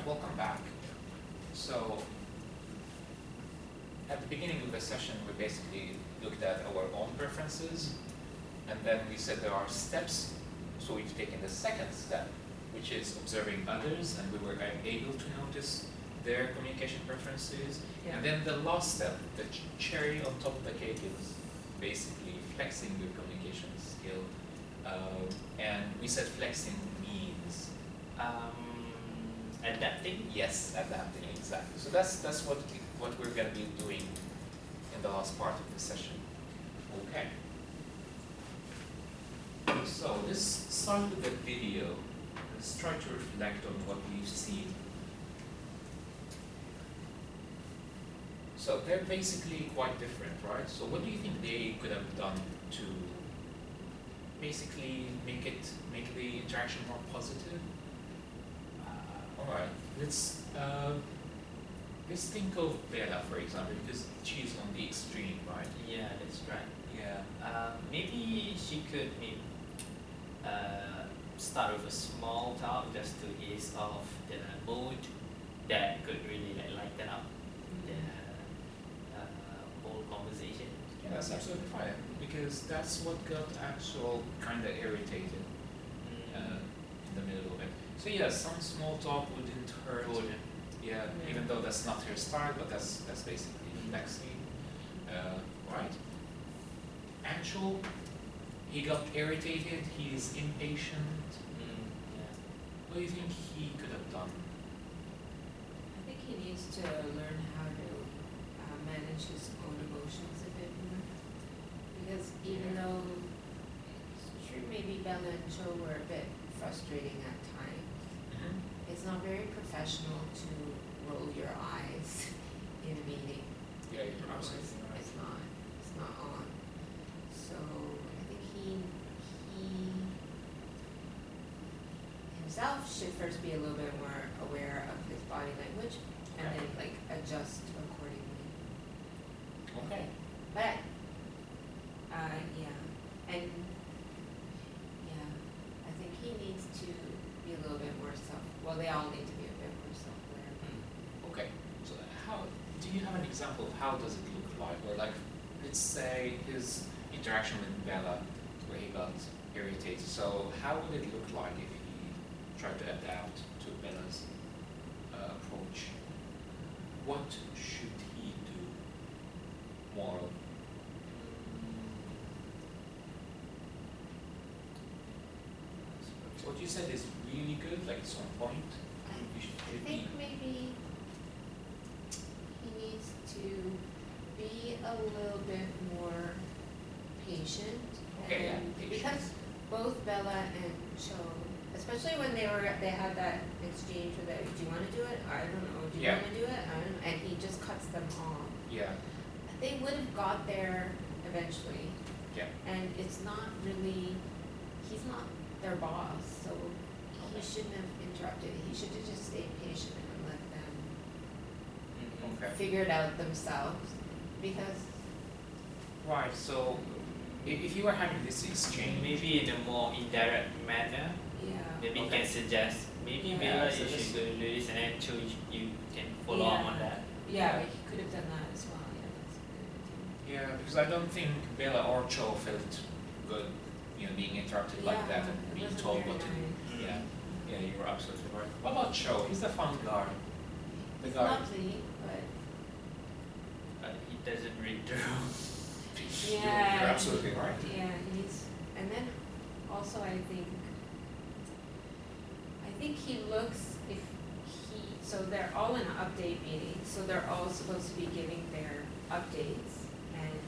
welcome back. So, at the beginning of the session, we basically looked at our own preferences, and then we said there are steps. So we've taken the second step, which is observing others, and we were able to notice their communication preferences. Yeah. And then the last step, the cherry on top of the cake, is basically flexing your communication skill. And we said flexing means Adapting. yes, adapting, exactly. So that's what we're going to be doing in the last part of the session. Okay. So let's start with the video. Let's try to reflect on what we've seen. So they're basically quite different, right? So what do you think they could have done to basically make the interaction more positive? All right, let's think of Bella, for example, because she's on the extreme, right? Yeah, that's right. Yeah. Maybe she could start with a small talk just to ease off the mood that could really lighten up the whole conversation. Yeah, that's absolutely fine, because that's what got actual kind of irritated in the middle of it. So yeah, some small talk wouldn't hurt. Yeah, even though that's not her style, but that's basically flexing, right? Actual, he got irritated. He's impatient. What do you think he could have done? I think he needs to learn how to manage his own emotions a bit more. Because even though it's true, maybe Bella and Cho were a bit frustrating at times, it's not very professional to roll your eyes in a meeting. Yeah, you're absolutely right. It's not on. So I think he himself should first be a little bit more aware of his body language and then adjust accordingly. Okay. But I think he needs to be a little bit more they all need to be a bit more self-aware. Okay. So how do you have an example of how does it look like? Or let's say his interaction with Bella, where he got irritated. So how would it look like if he tried to adapt to Bella's approach? What should he do more? So what you said is really good, it's on point. I think maybe he needs to be a little bit more patient. Okay, and patient. Because both Bella and Cho, especially when they had that exchange with it, do you want to do it? I don't know. Do you want to do it? I don't know. And he just cuts them off. Yeah. They would have got there eventually. Yeah. And it's not really, he's not their boss, so he shouldn't have interrupted. He should have just stayed patient and let them figure it out themselves. Because Right, so if you were having this exchange, Maybe in a more indirect manner. Maybe you can suggest, maybe Bella, you should go do this, and then Cho, you can follow up on that. he could have done that as well. Yeah, that's a good idea. yeah, because I don't think Bella or Cho felt good, being interrupted like that and it being wasn't told very what to do. nice. Yeah, you were absolutely right. What about Cho? He's the fun guy. The He's guy. lovely, but He doesn't read through. You're absolutely right. yeah, and then also I think he looks, so they're all in an update meeting, so they're all supposed to be giving their updates, and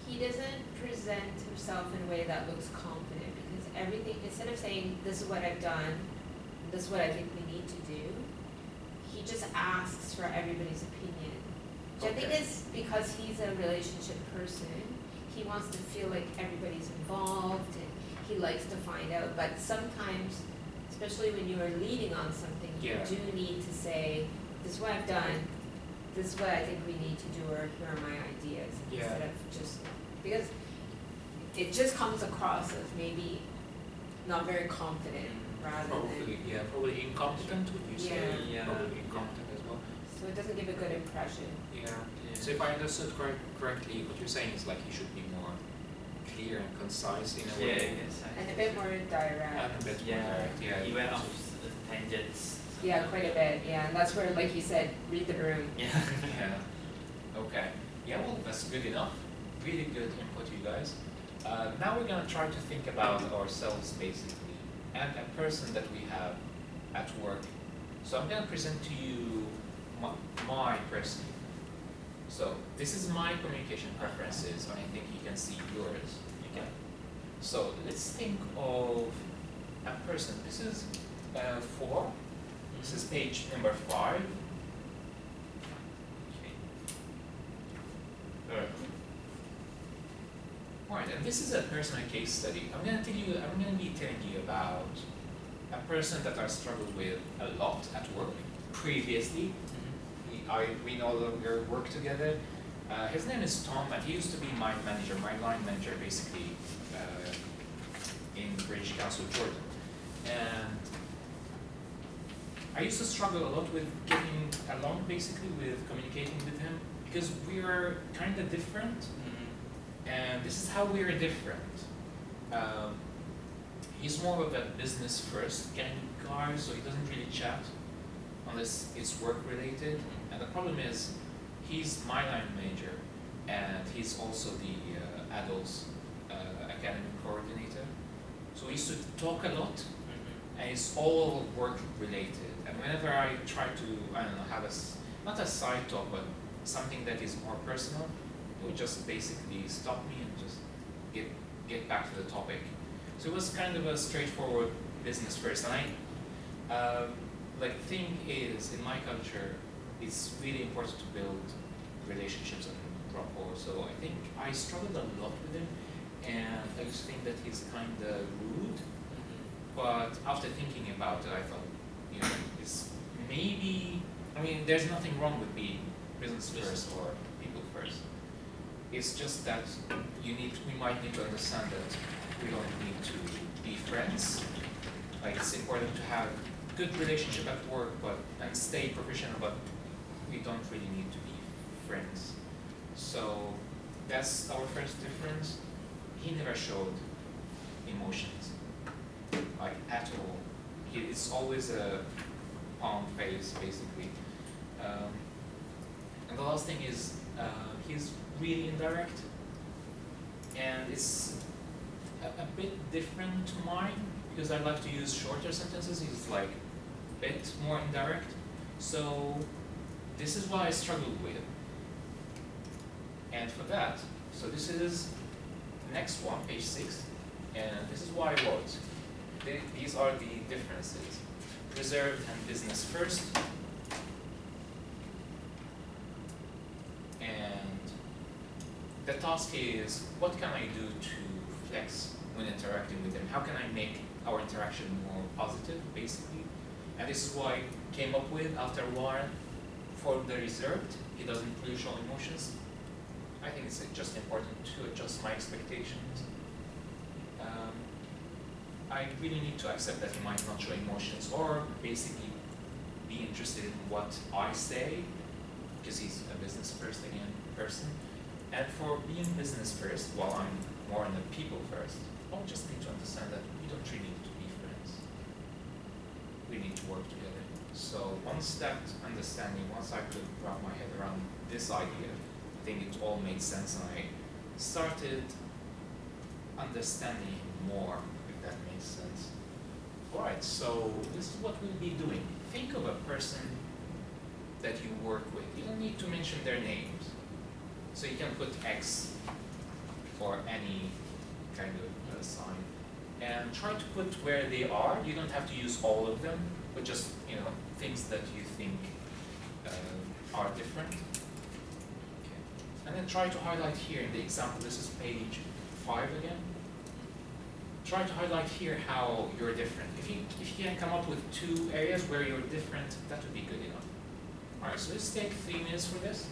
he doesn't present himself in a way that looks confident, because everything, instead of saying, this is what I've done, this is what I think we need to do, he just asks for everybody's opinion. Which I think is because he's a relationship person, he wants to feel like everybody's involved and he likes to find out, but sometimes, especially when you are leading on something, you do need to say, this is what I've done, this is what I think we need to do, or here are my ideas, instead of just, because it just comes across as maybe not very confident rather Probably, than. yeah, probably incompetent, would you say? Yeah. Yeah. Probably incompetent as well. So it doesn't give a good impression. Yeah. Yeah. So if I understood correctly, what you're saying is like he should be more clear and concise in a Yeah, way. yes, And a bit more direct. And a bit more yeah, direct, yeah. he went off tangents. Yeah, quite a bit, yeah, and that's where, like you said, read the room. Yeah. Yeah. Okay. Yeah, well, that's good enough. Really good input, you guys. Now we're gonna try to think about ourselves basically, and a person that we have at work. So I'm gonna present to you my person. So this is my communication preferences, and I think you can see yours. Okay. So let's think of a person. This is 4. This is page number 5. Alright, and this is a personal case study. I'm gonna be telling you about a person that I struggled with a lot at work previously. We no longer work together. His name is Tom, and he used to be my line manager basically in British Council, Jordan. And I used to struggle a lot with getting along basically with communicating with him because we are kind of different. And this is how we are different. He's more of a business first kind of guy, so he doesn't really chat unless it's work related. And the problem is, he's my line manager, and he's also the adults academic coordinator. So we used to talk a lot, and it's all work related. And whenever I try to, I don't know, have not a side talk, but something that is more personal, he would just basically stop me and just get back to the topic. So it was kind of a straightforward business first. And like thing is, in my culture, it's really important to build relationships and rapport. So I think I struggled a lot with him, and I used to think that he's kind of rude. But after thinking about it, I thought, you know, it's maybe, I mean, there's nothing wrong with being business first or people first. It's just that we might need to understand that we don't need to be friends. Like it's important to have good relationship at work, and stay professional, but we don't really need to be friends. So that's our first difference. He never showed emotions, like at all. It's always a palm face, basically. And the last thing is, he's really indirect, and it's a bit different to mine because I like to use shorter sentences. He's like a bit more indirect, so this is what I struggled with. And for that, so this is the next one, page 6, and this is what I wrote. These are the differences: reserved and business first. The task is, what can I do to flex when interacting with them? How can I make our interaction more positive, basically? And this is what I came up with after a while. For the reserved, he doesn't really show emotions. I think it's just important to adjust my expectations. I really need to accept that he might not show emotions, or basically be interested in what I say, because he's a business first person. And for being business first, while I'm more in the people first, I'll just need to understand that we don't really need to be friends. We need to work together. So once that understanding, once I could wrap my head around this idea, I think it all made sense, and I started understanding more, if that makes sense. Alright, so this is what we'll be doing. Think of a person that you work with. You don't need to mention their names. So you can put X for any kind of sign, and try to put where they are. You don't have to use all of them, but just things that you think are different. Okay. And then try to highlight here in the example. This is page 5 again. Try to highlight here how you're different. If you can come up with 2 areas where you're different, that would be good enough. All right. So let's take 3 minutes for this.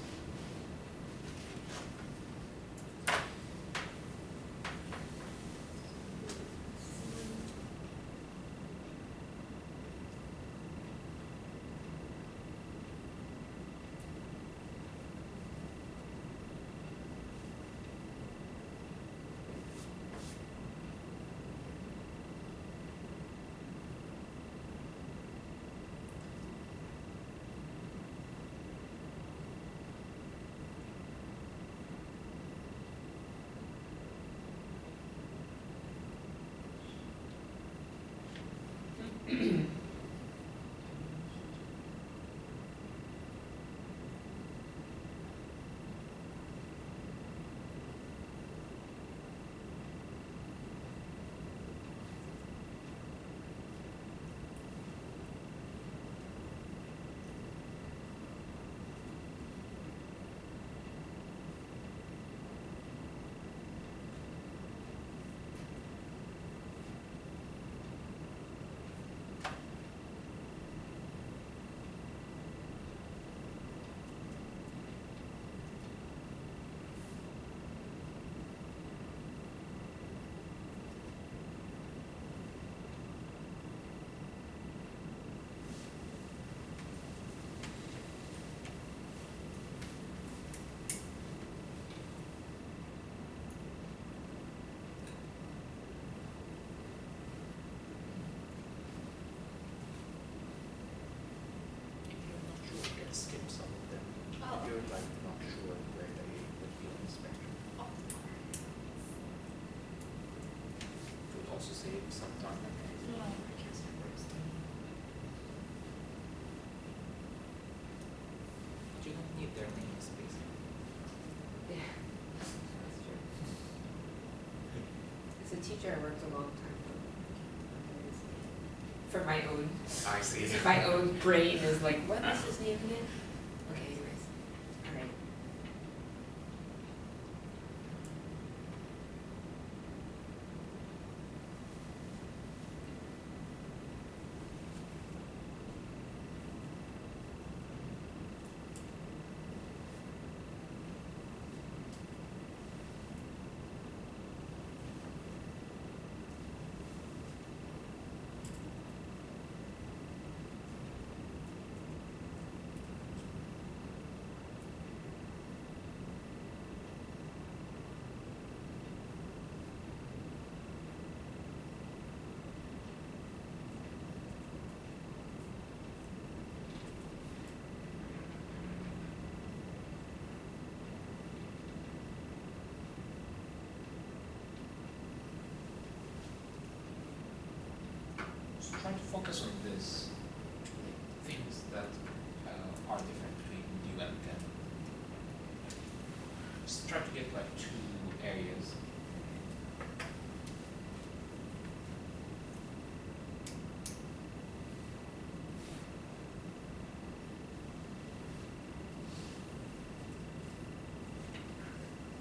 also save some time. No, I can't see words. But you don't need their names, basically. Yeah, that's true. As a teacher, I worked a long time for my own. I see. My own brain is like, what is his name again? Okay, anyways, all right. So try to focus on this, things that are different between you and them. Just try to get like 2 areas.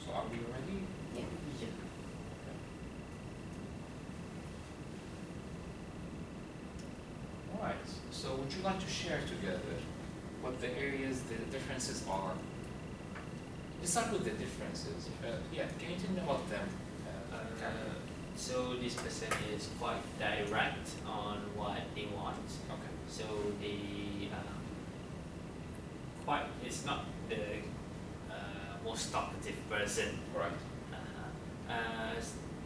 So are we ready? Yeah. Alright, so would you like to share together what the areas, the differences are? Let's start with the differences. Yeah, can you tell me about them? Karen? So this person is quite direct on what they want. Okay. So they quite, it's not the most talkative person. Alright.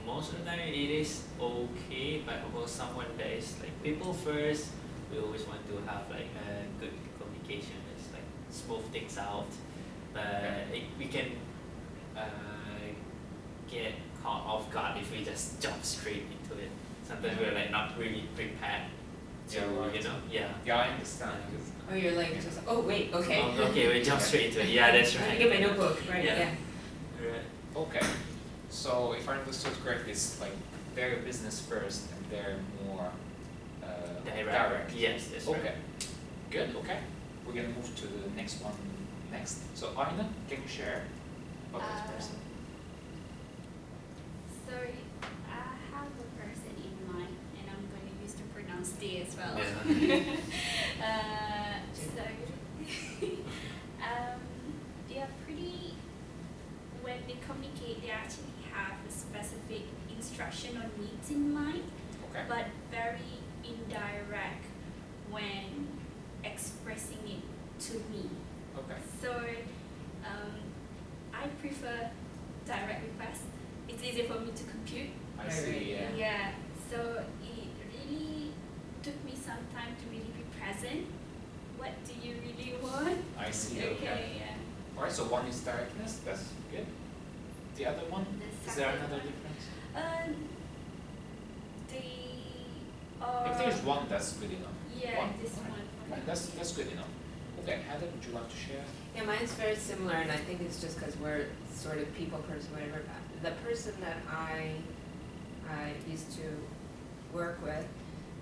Most of the time it is okay, but of course someone that is like people first, we always want to have like a good communication, it's like smooth things out, but we can get caught off guard if we just jump straight into it. Sometimes we're like not really prepared to, Yeah, right. you know, yeah. Yeah, I understand. Because Oh, you're like just, oh, wait, okay. Okay, we jump straight into it, yeah, that's Let right. me get my notebook, right, Yeah. yeah. Right. okay, so if I understood correctly, it's like they're business first and they're more direct. Yes, that's right. Okay, good. Okay, we're gonna move to the next one next. So Aina, can you share about this person? So I have a person in mind, and I'm going to use to pronounce they as well. Yeah. So they are pretty. When they communicate, they actually have a specific instruction or needs in mind, Okay. but very indirect when expressing it to me. Okay. So I prefer direct request. It's easier for me to compute. I see. Yeah. Yeah. So it really took me some time to really be present. What do you really want? I see. Okay. Yeah. All right. So one is directness. That's good. The other one. The Is there second another one, difference? If there's they one, that's good enough. yeah, One? this Alright. one. Right, that's good enough. Okay, Heather, would you like to share? Yeah, mine's very similar, and I think it's just because we're sort of people person, whatever. The person that I used to work with,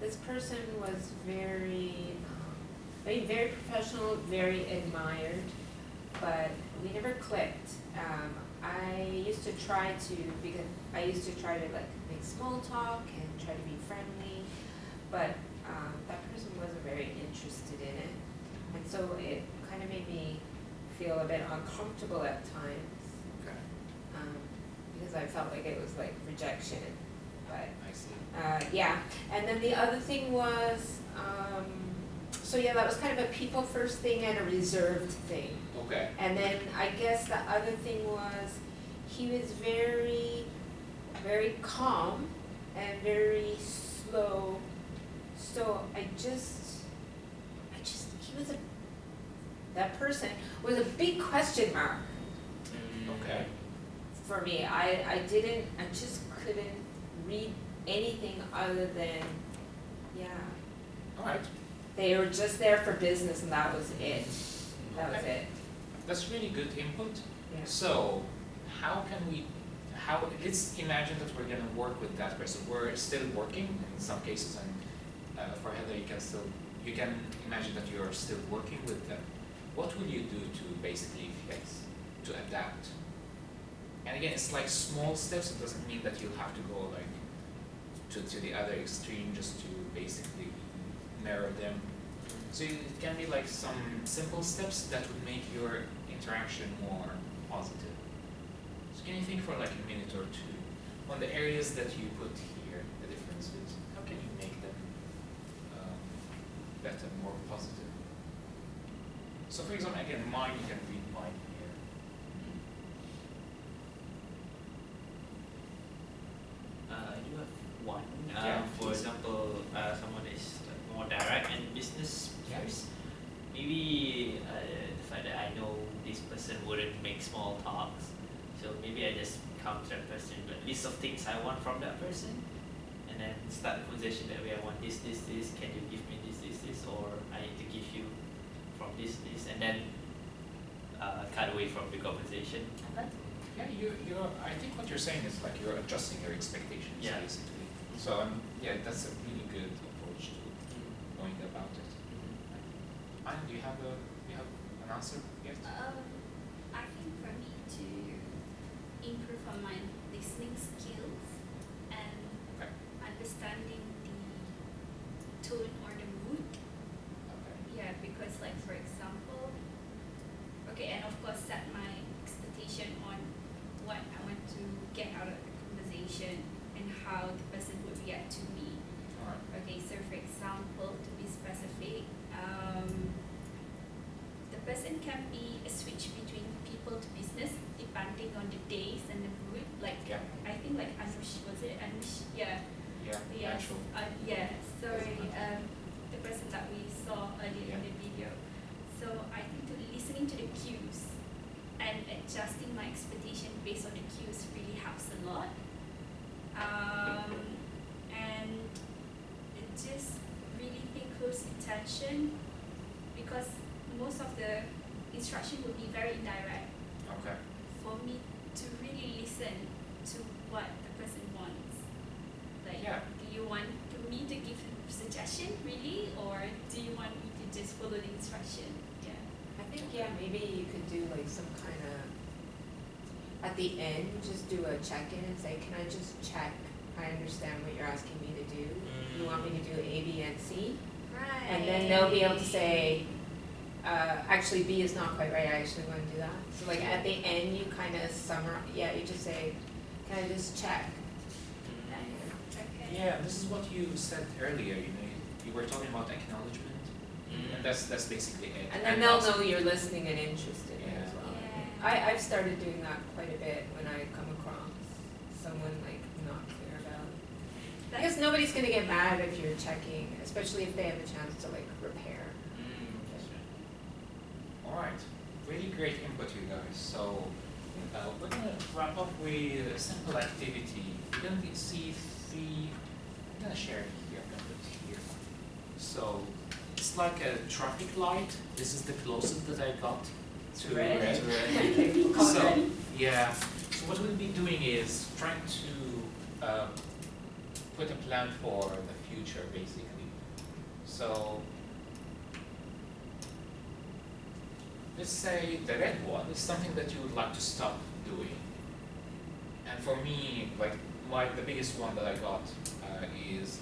this person was very professional, very admired, but we never clicked. I used to try to like make small talk and try to be friendly, but that person wasn't very interested in it. And so it kind of made me feel a bit uncomfortable at times, Okay. because I felt like it was like rejection, but I see. yeah. And then the other thing was, so yeah, that was kind of a people first thing and a reserved thing. Okay. And then I guess the other thing was, he was very, very calm and very slow. So that person was a big question mark Okay. for me. I just couldn't read anything other than, yeah. Alright, They were just there for business and that was it. That was Okay. it. that's really good input. Yeah. So, let's imagine that we're gonna work with that person. We're still working in some cases, and for Heather, you can imagine that you're still working with them. What will you do to basically fix, to adapt? And again, it's like small steps. It doesn't mean that you'll have to go like to the other extreme just to basically narrow them. So it can be like some simple steps that would make your interaction more positive. So can you think for like a minute or two on the areas that you put here, the differences, how can you make them better, more positive? So for example, again, mine, you can read mine here. I do have one. Yeah, For please. example, someone is more direct and business Yeah. first. Maybe the fact that I know this person wouldn't make small talks, so maybe I just come to that person with a list of things I want from that person, and then start the conversation that way. I want this, this, this. Can you give me this, this, this, or I need to give you from this, this, and then cut away from the conversation. Okay. Yeah, I think what you're saying is like you're adjusting your expectations, Yeah. basically. So yeah, that's a really good approach to going about it. And do you have an answer yet? I think for me to improve on my listening skills and Okay. understanding the tone or the mood. Okay. Yeah, because like for example, okay, and of course set my expectation on what I want to get out of the conversation and how the person would react to me. Alright. Okay, so for example, to be specific, the person can be a switch between people to business depending on the days and the mood. Like Yeah. I think like Anush, was it Anush? Yeah. Yeah. Yes. Actual. Yeah. Sorry. The person that we saw earlier in the video. So I think listening to the cues and adjusting my expectation based on the cues really helps a lot. And just really pay close attention because most of the instruction would be very indirect. Okay. For me to really listen to what the person wants. Like, Yeah. do you want me to give suggestion really, or do you want me to just follow the instruction? Yeah. I think, yeah, maybe you could do like some kind of, at the end, just do a check-in and say, can I just check, I understand what you're asking me to do. You want me to do A, B, and C? Right. And then they'll be able to say, actually B is not quite right, I actually want to do that. So like at the end, you kind of summarize, yeah, you just say, can I just check? Okay. Yeah, this is what you said earlier. You were talking about acknowledgement, and that's basically it. And then they'll also- know you're listening and interested Yeah. as well. Yeah. I've started doing that quite a bit when I come across someone like not clear about. I guess nobody's gonna get mad if you're checking, especially if they have a chance to like repair. That's right. Alright, really great input, you guys. So we're gonna wrap up with a simple activity. We're gonna see I'm gonna share it here. I'm gonna put it here. So it's like a traffic light. This is the closest that I got to Red. red. Call So red. yeah. So what we'll be doing is trying to put a plan for the future, basically. So let's say the red one is something that you would like to stop doing. And for me, like the biggest one that I got is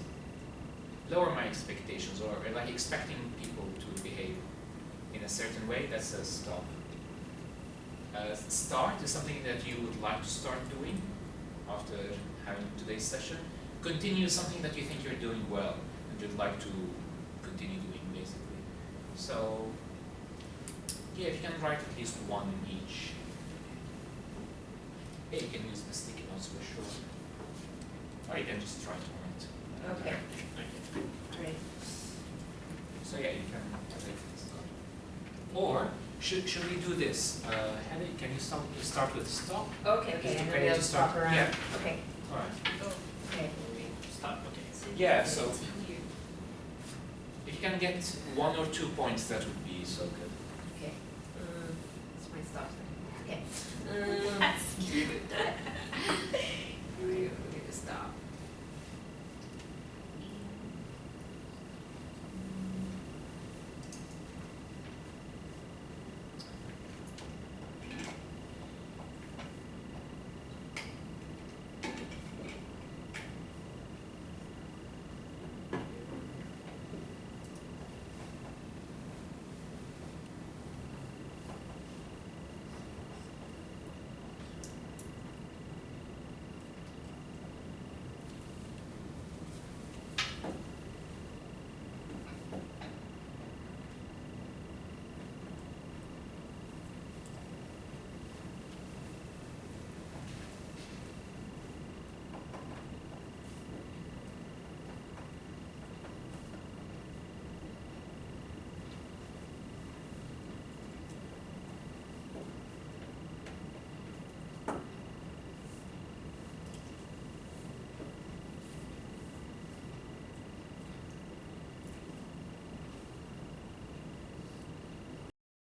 lower my expectations, or like expecting people to behave in a certain way. That's a stop. Start is something that you would like to start doing after having today's session. Continue is something that you think you're doing well and you'd like to continue doing, basically. So yeah, if you can write at least one each. Yeah, you can use the sticky notes for sure. Or you can just try to write. Okay. Alright. So yeah, you can take this. Or should we do this? Heather, can you start with stop? Okay, Is okay, it and okay then they'll to start? swap around. Yeah. Okay, Alright. okay. Yeah, so You. if you can get 1 or 2 points, that would be so good. Okay. It's my stop sign. Okay. That's cute.